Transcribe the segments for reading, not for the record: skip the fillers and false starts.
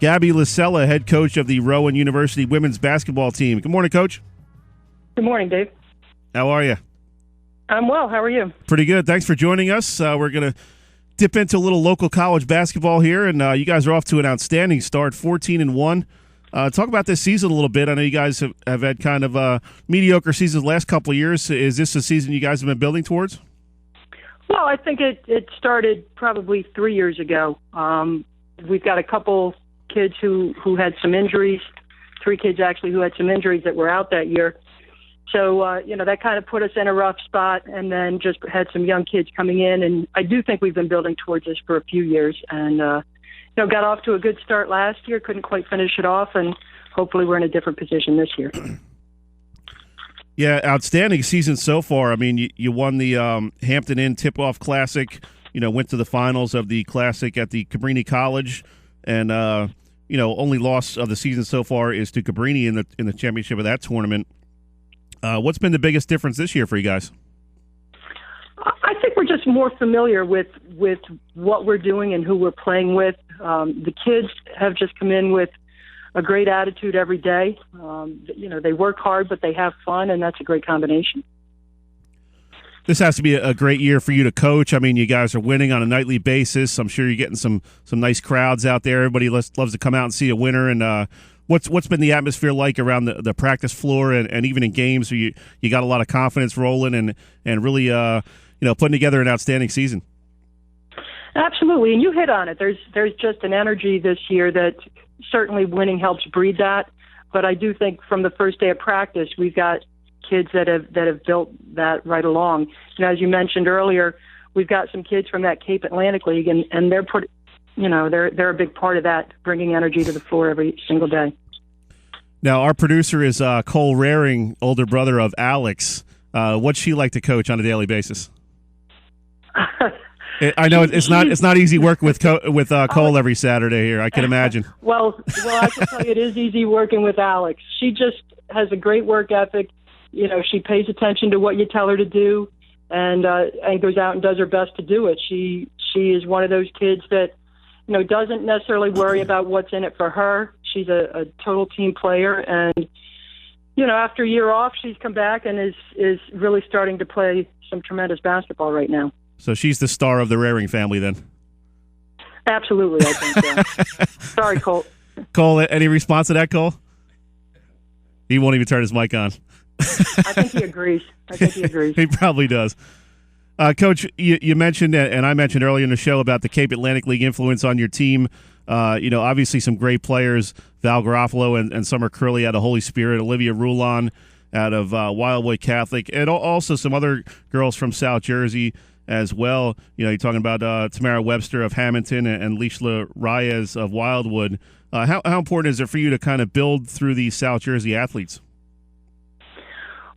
Gabby Lisella, head coach of the Rowan University women's basketball team. Good morning, Coach. Good morning, Dave. How are you? I'm well. How are you? Pretty good. Thanks for joining us. We're going to dip into a little local college basketball here, and you guys are off to an outstanding start, 14-1. Talk about this season a little bit. I know you guys have had kind of mediocre seasons the last couple of years. Is this a season you guys have been building towards? Well, I think it started probably 3 years ago. We've got a couple kids who had some injuries, 3 kids actually who had some injuries that were out that year. So, that kind of put us in a rough spot, and then just had some young kids coming in. And I do think we've been building towards this for a few years. And, got off to a good start last year, couldn't quite finish it off, and hopefully we're in a different position this year. Yeah, outstanding season so far. I mean, you won the Hampton Inn Tip-Off Classic, went to the finals of the Classic at the Cabrini College, and, only loss of the season so far is to Cabrini in the championship of that tournament. What's been the biggest difference this year for you guys? I think we're just more familiar with what we're doing and who we're playing with. The kids have just come in with a great attitude every day. They work hard, but they have fun, and that's a great combination. This has to be a great year for you to coach. I mean, you guys are winning on a nightly basis. I'm sure you're getting some nice crowds out there. Everybody loves to come out and see a winner. And what's been the atmosphere like around the practice floor and even in games where you got a lot of confidence rolling and really putting together an outstanding season? Absolutely, and you hit on it. There's just an energy this year that certainly winning helps breed that. But I do think from the first day of practice, we've got kids that have built that right along. As you mentioned earlier, we've got some kids from that Cape Atlantic League, and they're they're a big part of that, bringing energy to the floor every single day. Now, our producer is Cole Raring, older brother of Alex. What's she like to coach on a daily basis? I know it's not easy working with Cole every Saturday here. I can imagine. Well, I can tell you it is easy working with Alex. She just has a great work ethic. She pays attention to what you tell her to do, and goes out and does her best to do it. She is one of those kids that doesn't necessarily worry about what's in it for her. She's a total team player, and after a year off, she's come back and is really starting to play some tremendous basketball right now. So she's the star of the Raring family, then. Absolutely, I think so. Sorry, Cole. Cole, any response to that, Cole? He won't even turn his mic on. I think he agrees. He probably does. Coach, you mentioned, and I mentioned earlier in the show about the Cape Atlantic League influence on your team. Obviously some great players, Val Garofalo and Summer Curley out of Holy Spirit, Olivia Rulon out of Wildwood Catholic, and also some other girls from South Jersey as well. You're talking about Tamara Webster of Hamilton and Leishla Reyes of Wildwood. How important is it for you to kind of build through these South Jersey athletes?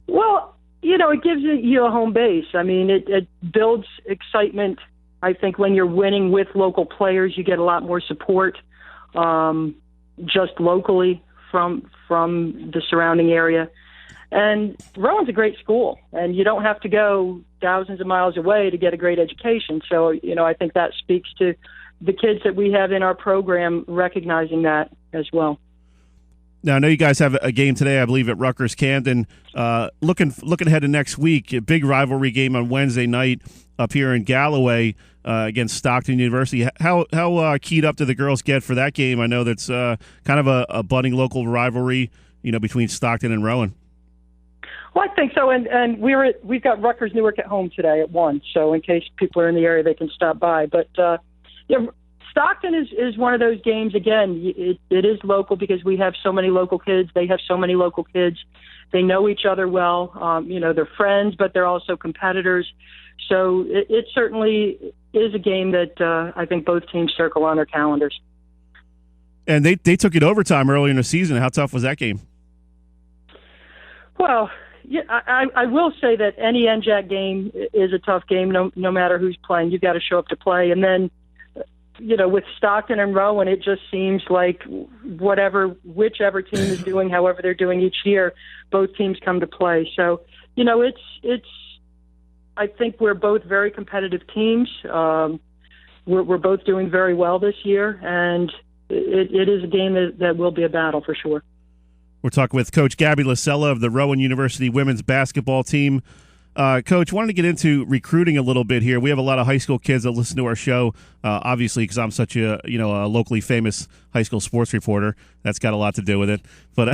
Well, it gives you a home base. I mean, it builds excitement. I think when you're winning with local players, you get a lot more support just locally from the surrounding area. And Rowan's a great school, and you don't have to go thousands of miles away to get a great education. So, I think that speaks to the kids that we have in our program recognizing that as well. Now, I know you guys have a game today, I believe, at Rutgers Camden. Looking ahead to next week, a big rivalry game on Wednesday night up here in Galloway against Stockton University. How keyed up do the girls get for that game? I know that's kind of a budding local rivalry, between Stockton and Rowan. Well, I think so, and we've got Rutgers Newark at home today at 1. So in case people are in the area, they can stop by. But Stockton is one of those games. Again, it is local because we have so many local kids. They have so many local kids. They know each other well. They're friends, but they're also competitors. So it certainly is a game that I think both teams circle on their calendars. And they took it overtime early in the season. How tough was that game? Well, yeah, I will say that any NJAC game is a tough game, no matter who's playing. You've got to show up to play. And then, with Stockton and Rowan, it just seems like whichever team is doing, however they're doing each year, both teams come to play. So, I think we're both very competitive teams. We're both doing very well this year, and it is a game that will be a battle for sure. We're talking with Coach Gabby Lisella of the Rowan University women's basketball team. Coach, wanted to get into recruiting a little bit here. We have a lot of high school kids that listen to our show, obviously because I'm such a locally famous high school sports reporter. That's got a lot to do with it. But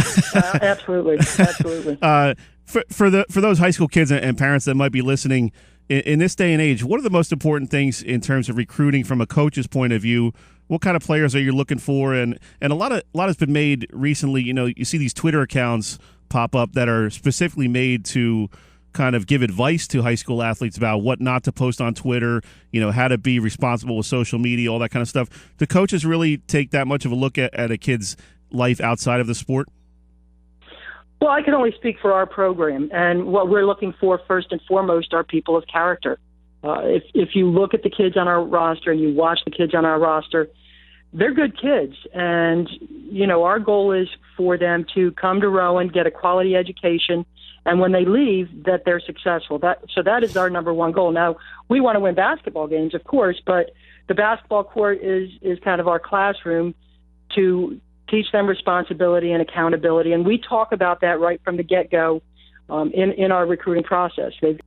absolutely. For those high school kids and parents that might be listening in this day and age, what are the most important things in terms of recruiting from a coach's point of view? What kind of players are you looking for? And a lot has been made recently. You see these Twitter accounts pop up that are specifically made to kind of give advice to high school athletes about what not to post on Twitter, how to be responsible with social media, all that kind of stuff. Do coaches really take that much of a look at a kid's life outside of the sport? Well, I can only speak for our program, and what we're looking for first and foremost are people of character. If you look at the kids on our roster and you watch the kids on our roster, they're good kids. And, our goal is for them to come to Rowan, get a quality education, and when they leave, that they're successful. So that is our number one goal. Now, we want to win basketball games, of course, but the basketball court is kind of our classroom to teach them responsibility and accountability. And we talk about that right from the get-go in our recruiting process. They've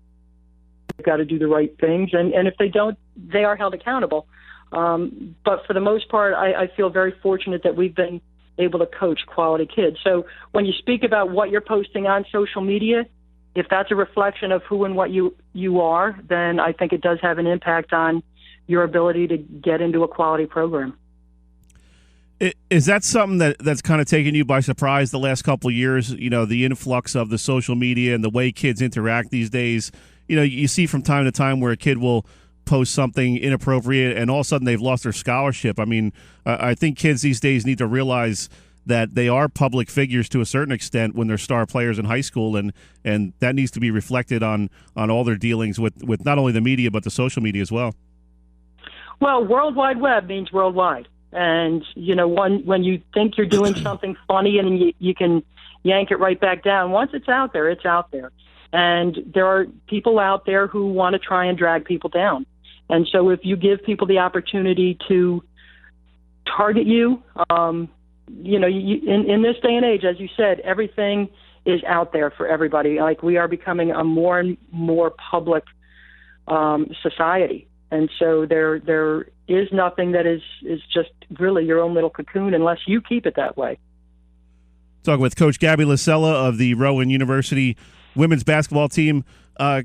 got to do the right things, and if they don't, they are held accountable. But for the most part, I feel very fortunate that we've been able to coach quality kids. So when you speak about what you're posting on social media, if that's a reflection of who and what you are, then I think it does have an impact on your ability to get into a quality program. Is that something that's kind of taken you by surprise the last couple of years, the influx of the social media and the way kids interact these days? You see from time to time where a kid will post something inappropriate and all of a sudden they've lost their scholarship. I mean, I think kids these days need to realize that they are public figures to a certain extent when they're star players in high school, and that needs to be reflected on all their dealings with not only the media but the social media as well. Well, World Wide Web means worldwide. And, when you think you're doing something funny and you can yank it right back down, once it's out there, it's out there. And there are people out there who want to try and drag people down. And so if you give people the opportunity to target you, in this day and age, as you said, everything is out there for everybody. Like, we are becoming a more and more public society. And so there is nothing that is just really your own little cocoon unless you keep it that way. Talking with Coach Gabby Lisella of the Rowan University women's basketball team.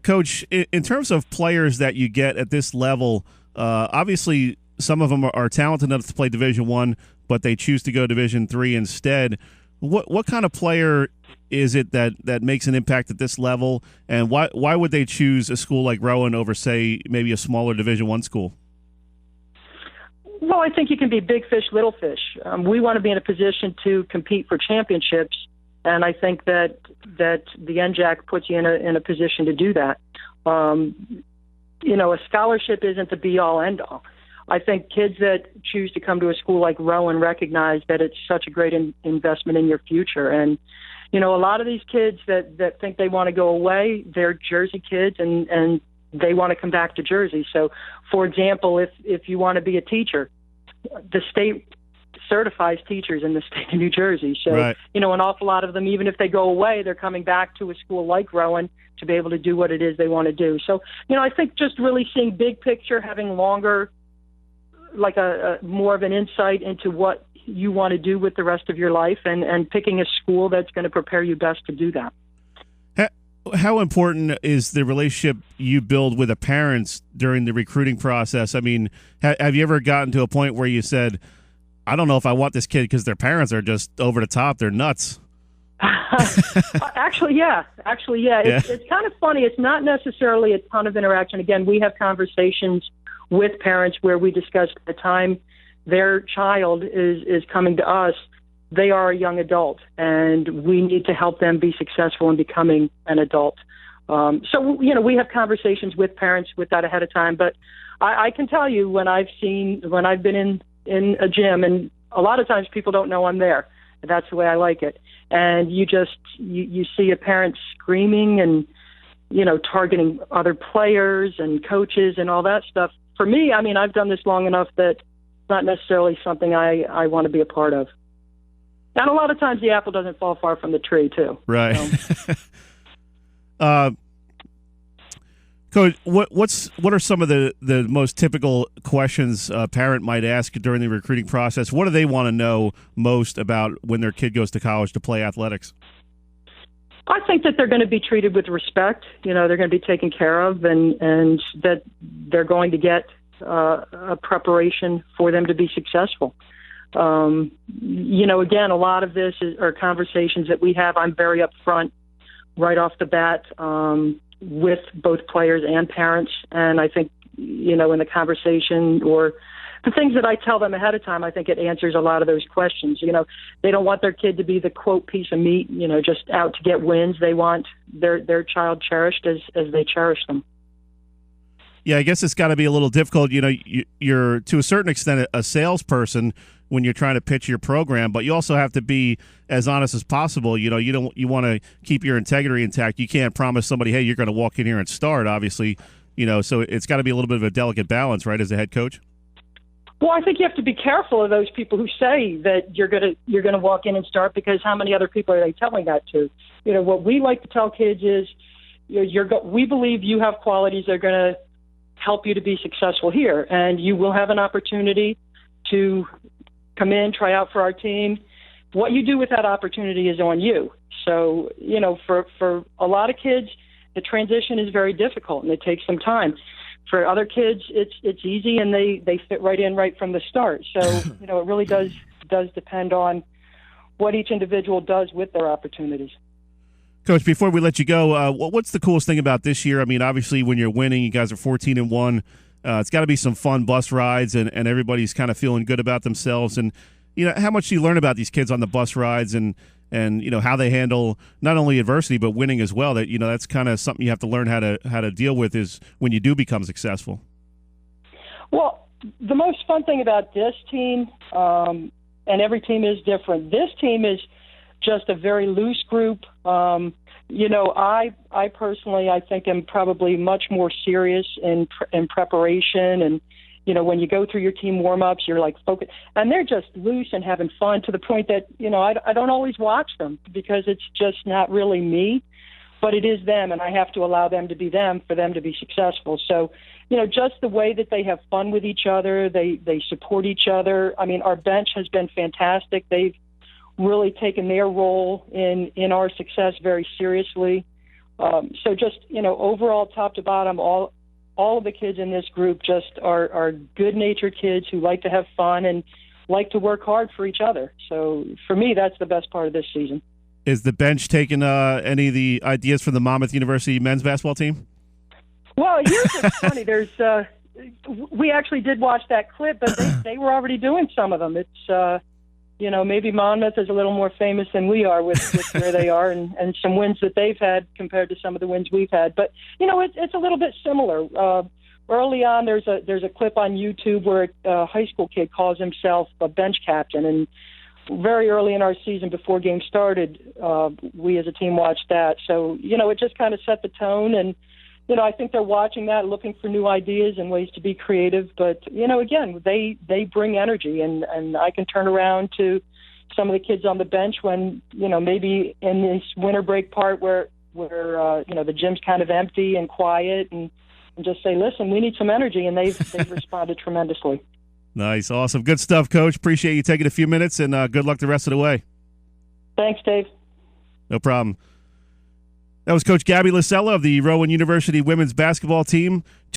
Coach, in terms of players that you get at this level, obviously some of them are talented enough to play Division I, but they choose to go Division III instead. What kind of player is it that makes an impact at this level, and why would they choose a school like Rowan over, say, maybe a smaller Division I school? Well, I think you can be big fish, little fish. We want to be in a position to compete for championships, and I think that the NJAC puts you in a position to do that. A scholarship isn't the be-all, end-all. I think kids that choose to come to a school like Rowan recognize that it's such a great investment in your future. And, a lot of these kids that think they want to go away, they're Jersey kids, and they want to come back to Jersey. So, for example, if you want to be a teacher, the state certifies teachers in the state of New Jersey. So, right. An awful lot of them, even if they go away, they're coming back to a school like Rowan to be able to do what it is they want to do. So, I think just really seeing big picture, having longer, like a more of an insight into what you want to do with the rest of your life, and picking a school that's going to prepare you best to do that. How important is the relationship you build with the parents during the recruiting process? I mean, have you ever gotten to a point where you said, I don't know if I want this kid because their parents are just over the top, they're nuts? Actually, yeah. It's kind of funny. It's not necessarily a ton of interaction. Again, we have conversations with parents where we discuss the time their child is coming to us. They are a young adult, and we need to help them be successful in becoming an adult. So, we have conversations with parents with that ahead of time. But I can tell you when I've been in a gym, and a lot of times people don't know I'm there. That's the way I like it. And you see a parent screaming and, targeting other players and coaches and all that stuff. For me, I've done this long enough that not necessarily something I want to be a part of. And a lot of times the apple doesn't fall far from the tree, too. Right. So. Coach, what are some of the most typical questions a parent might ask during the recruiting process? What do they want to know most about when their kid goes to college to play athletics? I think that they're going to be treated with respect. They're going to be taken care of, and that they're going to get a preparation for them to be successful. Again, a lot of this are conversations that we have. I'm very upfront right off the bat with both players and parents. And I think, in the conversation or the things that I tell them ahead of time, I think it answers a lot of those questions. They don't want their kid to be the, quote, piece of meat, just out to get wins. They want their child cherished as they cherish them. Yeah, I guess it's got to be a little difficult. You're to a certain extent a salesperson when you're trying to pitch your program, but you also have to be as honest as possible. You want to keep your integrity intact. You can't promise somebody, hey, you're going to walk in here and start. Obviously, so it's got to be a little bit of a delicate balance, right, as a head coach. Well, I think you have to be careful of those people who say that you're gonna walk in and start, because how many other people are they telling that to? What we like to tell kids is, we believe you have qualities that are going to help you to be successful here, and you will have an opportunity to come in, try out for our team. What you do with that opportunity is on you. So, for a lot of kids, the transition is very difficult and it takes some time. For other kids, it's easy and they fit right in right from the start. So, it really does depend on what each individual does with their opportunities. Coach, before we let you go, what's the coolest thing about this year? I mean, obviously, when you're winning, you guys are 14-1. It's got to be some fun bus rides, and everybody's kind of feeling good about themselves. And how much do you learn about these kids on the bus rides, and how they handle not only adversity but winning as well? That that's kind of something you have to learn how to deal with is when you do become successful. Well, the most fun thing about this team, and every team is different. This team is just a very loose group. I personally, I think, am probably much more serious in preparation. And, when you go through your team warm-ups, you're like focused. And they're just loose and having fun to the point that, I don't always watch them because it's just not really me. But it is them, and I have to allow them to be them for them to be successful. So, just the way that they have fun with each other, they support each other. I mean, our bench has been fantastic. They've really taken their role in our success very seriously. So just, overall, top to bottom, all of the kids in this group just are good-natured kids who like to have fun and like to work hard for each other. So for me, that's the best part of this season. Is the bench taking any of the ideas from the Monmouth University men's basketball team? Well, here's what's funny. We actually did watch that clip, but they were already doing some of them. It's, maybe Monmouth is a little more famous than we are with where they are and some wins that they've had compared to some of the wins we've had. But, it's a little bit similar. Early on, there's a clip on YouTube where a high school kid calls himself a bench captain. And very early in our season, before games started, we as a team watched that. So, it just kind of set the tone. And, I think they're watching that, looking for new ideas and ways to be creative. But, again, they bring energy. And I can turn around to some of the kids on the bench when, maybe in this winter break part where the gym's kind of empty and quiet and just say, listen, we need some energy. And they've responded tremendously. Nice. Awesome. Good stuff, Coach. Appreciate you taking a few minutes, and good luck the rest of the way. Thanks, Dave. No problem. That was Coach Gabby Lisella of the Rowan University women's basketball team.